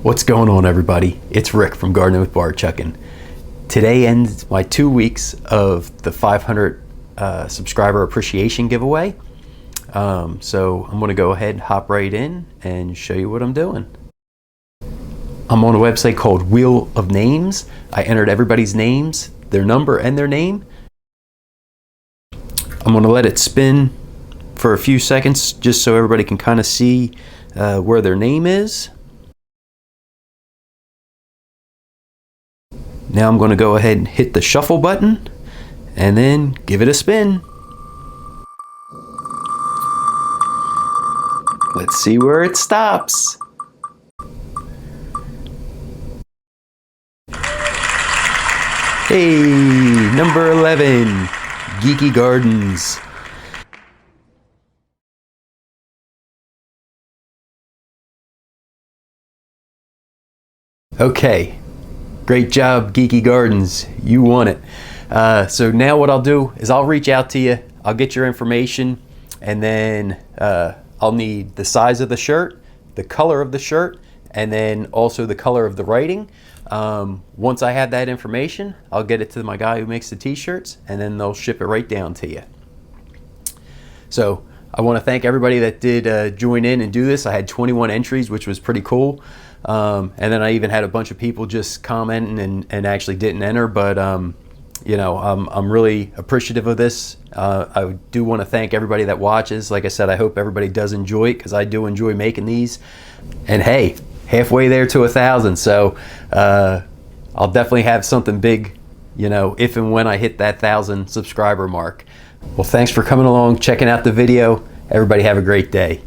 What's going on, everybody? It's Rick from Gardening with Barchuckin. Today ends my 2 weeks of the 500 subscriber appreciation giveaway. So I'm going to go ahead and hop right in and show you what I'm doing. I'm on a website called Wheel of Names. I entered everybody's names, their number, and their name. I'm going to let it spin for a few seconds just so everybody can kind of see where their name is. Now I'm going to go ahead and hit the shuffle button and then give it a spin. Let's see where it stops. Hey, number 11, Geeky Gardens. Okay, great job, Geeky Gardens. You won it. So now what I'll do is I'll reach out to you. I'll get your information, and then I'll need the size of the shirt, the color of the shirt, and then also the color of the writing. Once I have that information, I'll get it to my guy who makes the t-shirts, and then they'll ship it right down to you. So I want to thank everybody that did join in and do this. I had 21 entries, which was pretty cool. And then I even had a bunch of people just commenting and actually didn't enter, but you know, I'm really appreciative of this. I do want to thank everybody that watches. Like I said, I hope everybody does enjoy it, because I do enjoy making these. And hey, halfway there to 1,000, so I'll definitely have something big, you know, if and when I hit that 1,000 subscriber mark. Well, thanks for coming along, checking out the video. Everybody have a great day.